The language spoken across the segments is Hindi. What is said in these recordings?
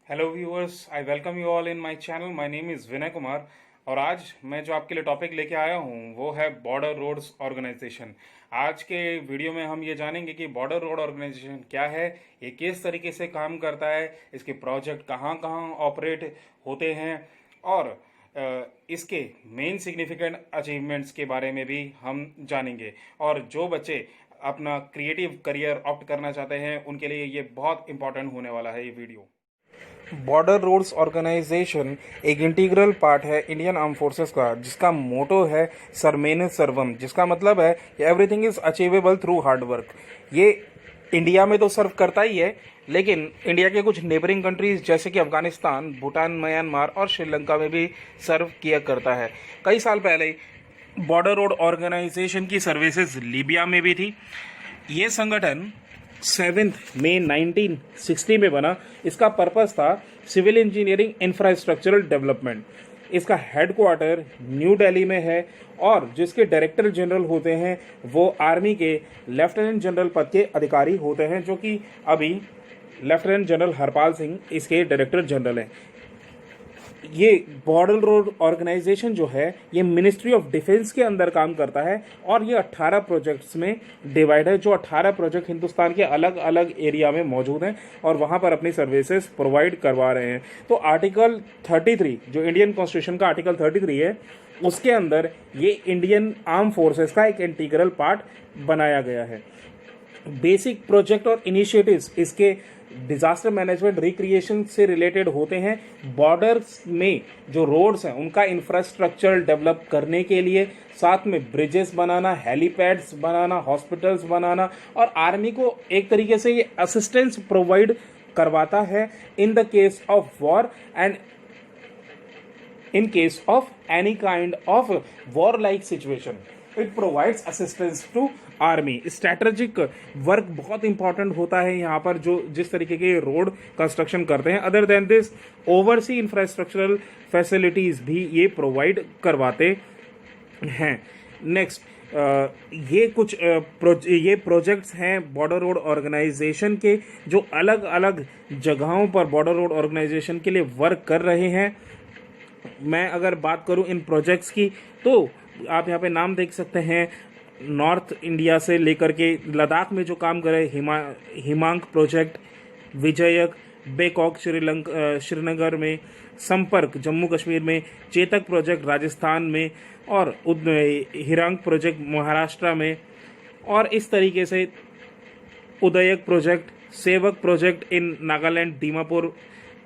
Hello viewers, I welcome you all in my channel. My name is Vinay Kumar और आज मैं जो आपके लिए टॉपिक लेके आया हूँ वो है बॉर्डर रोड्स ऑर्गेनाइजेशन। आज के वीडियो में हम ये जानेंगे कि बॉर्डर रोड ऑर्गेनाइजेशन क्या है, ये किस तरीके से काम करता है, इसके प्रोजेक्ट कहाँ कहाँ ऑपरेट होते हैं और इसके मेन सिग्निफिकेंट अचीवमेंट्स के बारे में भी हम जानेंगे। और जो बच्चे अपना क्रिएटिव करियर ऑप्ट करना चाहते हैं उनके लिए ये बहुत इंपॉर्टेंट होने वाला है ये वीडियो। बॉर्डर रोड्स ऑर्गेनाइजेशन एक इंटीग्रल पार्ट है इंडियन आर्म फोर्सेस का, जिसका मोटो है सर्वेम सर्वम, जिसका मतलब है कि everything is achievable through hard work. ये इंडिया में तो सर्व करता ही है, लेकिन इंडिया के कुछ नेबरिंग कंट्रीज जैसे कि अफगानिस्तान, भूटान, म्यांमार और श्रीलंका में भी सर्व किया करता है। कई साल पहले बॉर्डर रोड ऑर्गेनाइजेशन की सर्विसेज लीबिया में भी थी। ये संगठन 7 मई 1960 में बना। इसका पर्पस था सिविल इंजीनियरिंग इंफ्रास्ट्रक्चरल डेवलपमेंट। इसका हेडक्वार्टर न्यू दिल्ली में है और जिसके डायरेक्टर जनरल होते हैं वो आर्मी के लेफ्टिनेंट जनरल पद के अधिकारी होते हैं, जो कि अभी लेफ्टिनेंट जनरल हरपाल सिंह इसके डायरेक्टर जनरल हैं। ये बॉर्डर रोड ऑर्गेनाइजेशन जो है ये मिनिस्ट्री ऑफ डिफेंस के अंदर काम करता है और ये 18 प्रोजेक्ट्स में डिवाइड है, जो 18 प्रोजेक्ट हिंदुस्तान के अलग अलग एरिया में मौजूद हैं और वहां पर अपनी सर्विसेज प्रोवाइड करवा रहे हैं। तो आर्टिकल 33 जो इंडियन कॉन्स्टिट्यूशन का आर्टिकल 33 है, उसके अंदर ये इंडियन आर्म फोर्सेस का एक इंटीग्रल पार्ट बनाया गया है। बेसिक प्रोजेक्ट और इनिशिएटिव्स इसके डिजास्टर मैनेजमेंट रिक्रिएशन से रिलेटेड होते हैं। बॉर्डर्स में जो रोड्स हैं उनका इंफ्रास्ट्रक्चर डेवलप करने के लिए, साथ में ब्रिजेस बनाना, हेलीपैड्स बनाना, हॉस्पिटल्स बनाना, और आर्मी को एक तरीके से ये असिस्टेंस प्रोवाइड करवाता है in the case of war and in case of any kind of war-like situation. It provides assistance to army. Strategic work बहुत इंपॉर्टेंट होता है यहाँ पर, जो जिस तरीके के रोड कंस्ट्रक्शन करते हैं। Other than this oversee infrastructural facilities भी ये प्रोवाइड करवाते हैं। नेक्स्ट ये कुछ ये प्रोजेक्ट्स हैं बॉर्डर रोड ऑर्गेनाइजेशन के, जो अलग अलग जगहों पर बॉर्डर रोड ऑर्गेनाइजेशन के लिए वर्क कर रहे हैं। मैं अगर बात करूं इन प्रोजेक्ट्स की तो आप यहाँ पे नाम देख सकते हैं। नॉर्थ इंडिया से लेकर के लद्दाख में जो काम करे, हिमांक प्रोजेक्ट, विजयक, बेकॉक श्रीनगर में, संपर्क जम्मू कश्मीर में, चेतक प्रोजेक्ट राजस्थान में, और हिरांग प्रोजेक्ट महाराष्ट्र में, और इस तरीके से उदयक प्रोजेक्ट, सेवक प्रोजेक्ट इन नागालैंड, दीमापुर,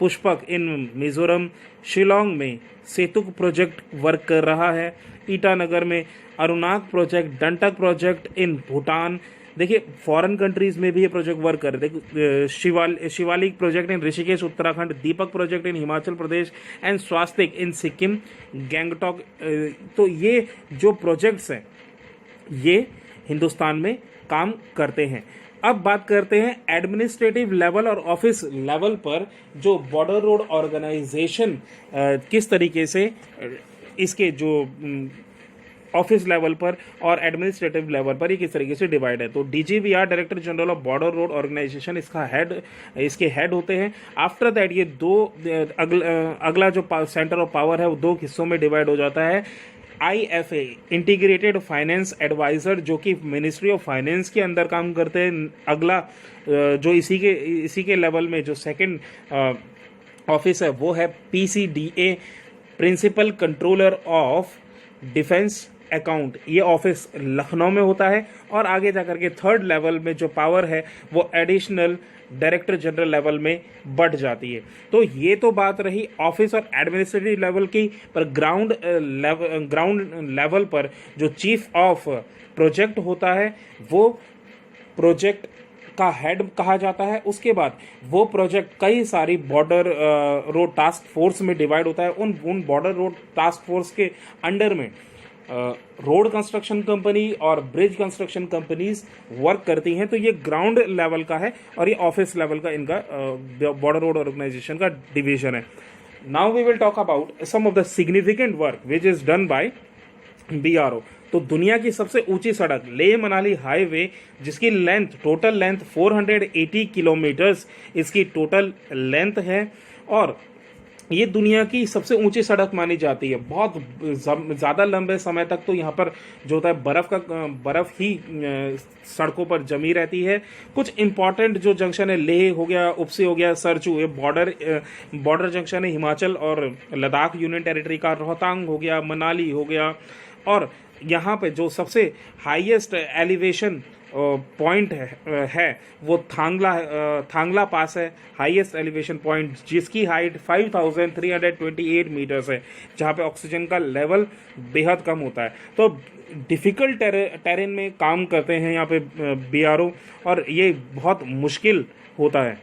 पुष्पक इन मिजोरम, शिलोंग में सेतुक प्रोजेक्ट वर्क कर रहा है, ईटानगर में अरुणाक प्रोजेक्ट, डंटक प्रोजेक्ट इन भूटान। देखिए फॉरेन कंट्रीज में भी ये प्रोजेक्ट वर्क कर रहे थे। Shivalik project in Rishikesh Uttarakhand, Deepak project in Himachal Pradesh and Swastik in Sikkim, Gangtok. तो ये जो प्रोजेक्ट्स हैं ये हिंदुस्तान में काम करते हैं। अब बात करते हैं एडमिनिस्ट्रेटिव लेवल और ऑफिस लेवल पर जो बॉर्डर रोड ऑर्गेनाइजेशन किस तरीके से इसके जो ऑफिस लेवल पर और एडमिनिस्ट्रेटिव लेवल पर ये किस तरीके से डिवाइड है। तो DGBR director general of border road organisation इसके हेड होते हैं। आफ्टर दैट ये अगला जो सेंटर ऑफ पावर है वो 2 हिस्सों में डिवाइड हो जाता है। IFA इंटीग्रेटेड फाइनेंस एडवाइजर, जो कि मिनिस्ट्री ऑफ फाइनेंस के अंदर काम करते हैं। अगला जो इसी के लेवल में जो सेकंड ऑफिस है वो है PCDA, principal controller of defence account. ये ऑफिस लखनऊ में होता है। और आगे जाकर के थर्ड लेवल में जो पावर है वो एडिशनल डायरेक्टर जनरल लेवल में बढ़ जाती है। तो ये तो बात रही ऑफिस और एडमिनिस्ट्रेटिव लेवल की। पर ग्राउंड लेवल पर जो चीफ ऑफ प्रोजेक्ट होता है वो प्रोजेक्ट का हेड कहा जाता है। उसके बाद वो प्रोजेक्ट कई सारी बॉर्डर रोड टास्क फोर्स में डिवाइड होता है। उन बॉर्डर रोड टास्क फोर्स के अंडर में रोड कंस्ट्रक्शन कंपनी और ब्रिज कंस्ट्रक्शन कंपनीज वर्क करती हैं। तो ये ग्राउंड लेवल का है और ये ऑफिस लेवल का इनका बॉर्डर रोड ऑर्गेनाइजेशन का डिवीजन है। Now we will talk about some of the significant work which is done by BRO। तो दुनिया की सबसे ऊंची सड़क लेह मनाली हाईवे, जिसकी लेंथ टोटल लेंथ 480 किलोमीटर्स इसकी टोटल लेंथ है, और ये दुनिया की सबसे ऊंची सड़क मानी जाती है। बहुत ज़्यादा लंबे समय तक तो यहाँ पर जो होता है बर्फ़ ही सड़कों पर जमी रहती है। कुछ इंपॉर्टेंट जो जंक्शन है, लेह हो गया, उपसी हो गया, सरचू, ये बॉर्डर जंक्शन है हिमाचल और लद्दाख यूनियन टेरिटरी का। रोहतांग हो गया, मनाली हो गया, और यहाँ पे जो सबसे हाईएस्ट एलिवेशन पॉइंट है वो थांगला पास है, हाईएस्ट एलिवेशन पॉइंट, जिसकी हाइट 5328 मीटर्स है, जहाँ पे ऑक्सीजन का लेवल बेहद कम होता है। तो डिफ़िकल्ट टेरेन में काम करते हैं यहाँ पे बीआरओ, और ये बहुत मुश्किल होता है।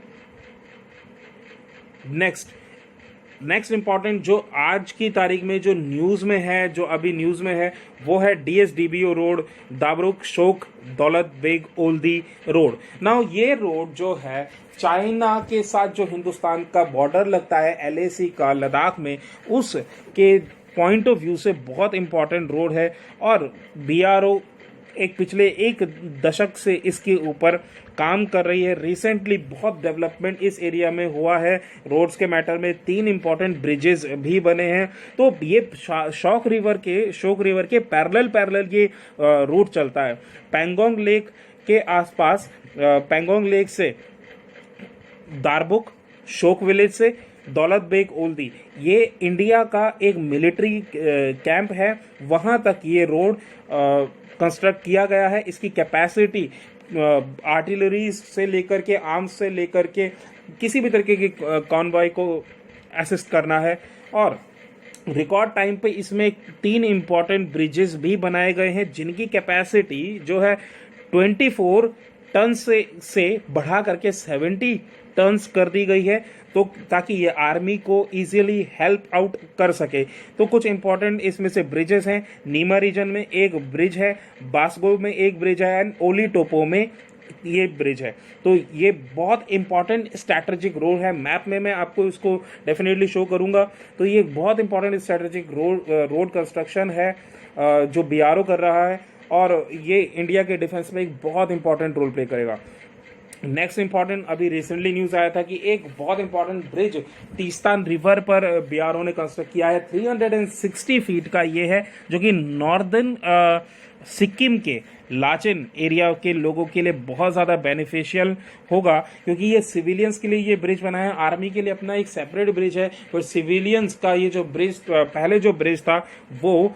नेक्स्ट इंपॉर्टेंट जो आज की तारीख में जो न्यूज़ में है, जो अभी न्यूज़ में है, वो है डीएसडीबीओ रोड, दाबरुक शोक दौलत बेग ओल्दी रोड। नाउ ये रोड जो है चाइना के साथ जो हिंदुस्तान का बॉर्डर लगता है एलएसी का लद्दाख में, उसके पॉइंट ऑफ व्यू से बहुत इंपॉर्टेंट रोड है, और बीआरओ पिछले एक दशक से इसके ऊपर काम कर रही है। रिसेंटली बहुत डेवलपमेंट इस एरिया में हुआ है। रोड्स के मैटर में 3 इंपॉर्टेंट ब्रिजेस भी बने हैं। तो ये शोक रिवर के पैरेलल ये रूट चलता है। पैंगोंग लेक के आसपास, पैंगोंग लेक से दारबुक, शोक विलेज से दौलत बेग ओल्दी, ये इंडिया का एक मिलिट्री कैंप है, वहाँ तक ये रोड कंस्ट्रक्ट किया गया है। इसकी कैपेसिटी आर्टिलरी से लेकर के, आर्म्स से लेकर के, किसी भी तरीके की कॉन्वॉय को असिस्ट करना है। और रिकॉर्ड टाइम पे इसमें 3 इंपॉर्टेंट ब्रिजेस भी बनाए गए हैं, जिनकी कैपेसिटी जो है 24 टन से बढ़ा करके 70 टन्स कर दी गई है, तो ताकि ये आर्मी को इजीली हेल्प आउट कर सके। तो कुछ इंपॉर्टेंट इसमें से ब्रिजेस हैं। नीमा रीजन में एक ब्रिज है, बासगो में एक ब्रिज है, एंड ओली टोपो में ये ब्रिज है। तो ये बहुत इंपॉर्टेंट स्ट्रैटेजिक रोड है। मैप में मैं आपको इसको डेफिनेटली शो करूंगा। तो ये बहुत इंपॉर्टेंट स्ट्रैटेजिक रोड कंस्ट्रक्शन है जो बीआरओ कर रहा है, और ये इंडिया के डिफेंस में एक बहुत इंपॉर्टेंट रोल प्ले करेगा। नेक्स्ट इंपॉर्टेंट अभी रिसेंटली न्यूज आया था कि एक बहुत इंपॉर्टेंट ब्रिज तीस्तान रिवर पर बीआरओ ने कंस्ट्रक्ट किया है। 360 फीट का ये है, जो कि नॉर्दर्न सिक्किम के लाचेन एरिया के लोगों के लिए बहुत ज़्यादा बेनिफिशियल होगा, क्योंकि ये सिविलियंस के लिए ये ब्रिज बना है। आर्मी के लिए अपना एक सेपरेट ब्रिज है, पर सिविलियंस का ये जो ब्रिज, पहले जो ब्रिज था वो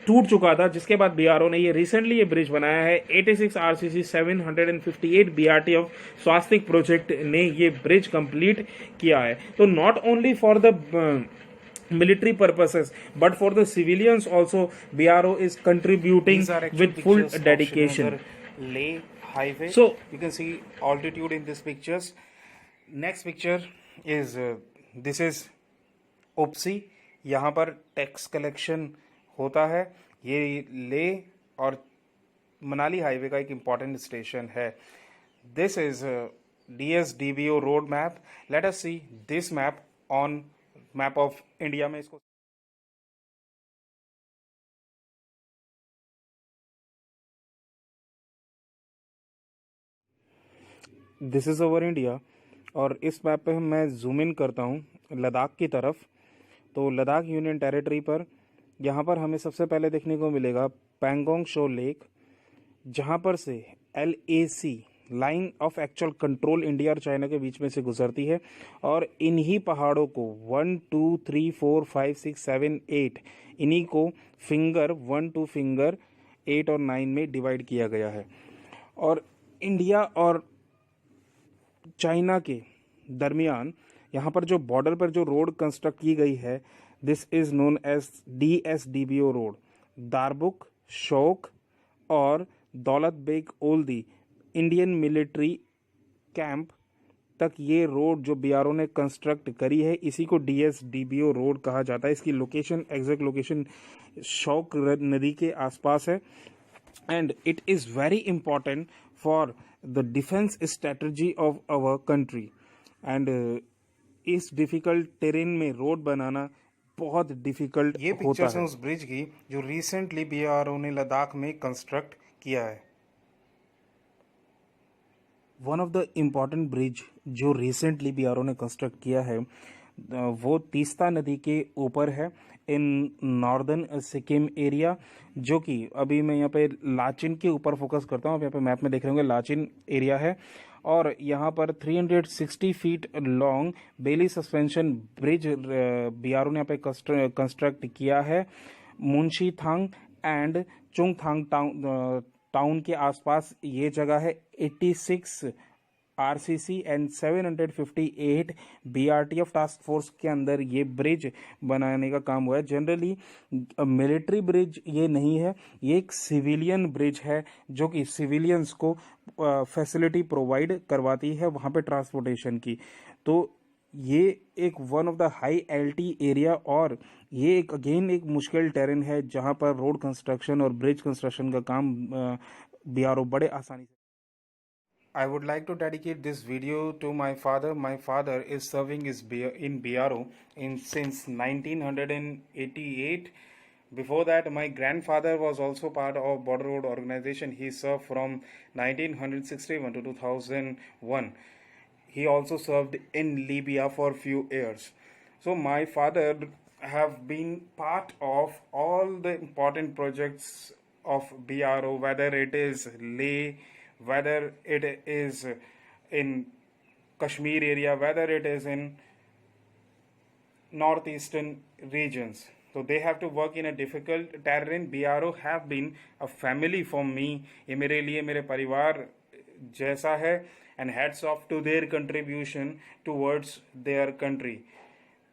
टूट चुका था, जिसके बाद बीआरओ ने ये रिसेंटली ये ब्रिज बनाया है। 86 RCC 758 BRT of Swastik project ने ये ब्रिज कंप्लीट किया है। तो not only for the military purposes but for the civilians also, BRO is contributing with full dedication. Leh highway, so you can see altitude in these pictures. next picture is this is OPSI, यहाँ पर टैक्स कलेक्शन होता है। ये लेह और मनाली हाईवे का एक इम्पॉर्टेंट स्टेशन है। This is DSDBO road map. Let us see this map on map of India में। इसको दिस इज ओवर इंडिया, और इस मैप पे मैं जूम इन करता हूँ लद्दाख की तरफ। तो लद्दाख यूनियन टेरिटरी पर यहाँ पर हमें सबसे पहले देखने को मिलेगा पैंगोंग शो लेक, जहाँ पर से LAC line of actual control India और चाइना के बीच में से गुजरती है, और इन्हीं पहाड़ों को 1 2 3 4 5 6 7 8 इन्हीं को फिंगर 1 2 फिंगर 8 और 9 में डिवाइड किया गया है। और इंडिया और चाइना के दरमियान यहाँ पर जो बॉर्डर पर जो रोड कंस्ट्रक्ट की गई है, this is known as DSDBO road. Darbuk, Shyok और Daulat Beg Oldi Indian military camp तक ये रोड जो बीआरओ ने कंस्ट्रक्ट करी है, इसी को DSDBO रोड कहा जाता है। इसकी लोकेशन, एग्जैक्ट लोकेशन शोक नदी के आसपास है, and it is very important for the defence strategy of our country. And इस डिफ़िकल्ट टेरेन में रोड बनाना बहुत डिफिकल्ट ये होता पिक्चर्स है। हैं उस ब्रिज की जो रिसेंटली बीआरओ ने लद्दाख में कंस्ट्रक्ट किया है। One of the important bridge जो रिसेंटली बीआरओ ने कंस्ट्रक्ट किया है वो तीस्ता नदी के ऊपर है इन नॉर्दर्न सिक्किम एरिया, जो कि अभी मैं यहाँ पे लाचिन के ऊपर फोकस करता हूँ। आप यहाँ पे मैप में देख रहे होंगे लाचिन एरिया है, और यहाँ पर 360 फीट लॉन्ग बेली सस्पेंशन ब्रिज बीआरओ ने यहाँ पे कंस्ट्रक्ट किया है। मुंशीथांग एंड चुंगथांग टाउन के आसपास ये जगह है। 86 आरसीसी एंड 758 बीआरटीएफ टास्क फोर्स के अंदर ये ब्रिज बनाने का काम हुआ है। जनरली मिलिट्री ब्रिज ये नहीं है, ये एक सिविलियन ब्रिज है जो कि सिविलियंस को फैसिलिटी प्रोवाइड करवाती है वहाँ पे ट्रांसपोर्टेशन की। तो ये एक one of the high altitude area, और ये एक अगेन एक मुश्किल टेरेन है जहाँ पर रोड कंस्ट्रक्शन और ब्रिज कंस्ट्रक्शन का काम बीआरओ बड़े आसानी से। I would like to dedicate this video to my father. My father is serving in BRO since 1988. Before that, my grandfather was also part of Border Road Organization. He served from 1961 to 2001. He also served in Libya for few years. So my father have been part of all the important projects of BRO, whether it is Leh, whether it is in Kashmir area, whether it is in northeastern regions. So they have to work in a difficult terrain. BRO have been a family for me. ये मेरे लिए मेरे परिवार जैसा है, and hats off to their contribution towards their country.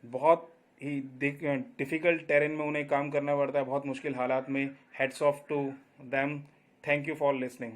बहुत ही डिफिकल्ट टेरेन में उन्हें काम करना पड़ता है, बहुत मुश्किल हालात में. Hats off to them. Thank you for listening.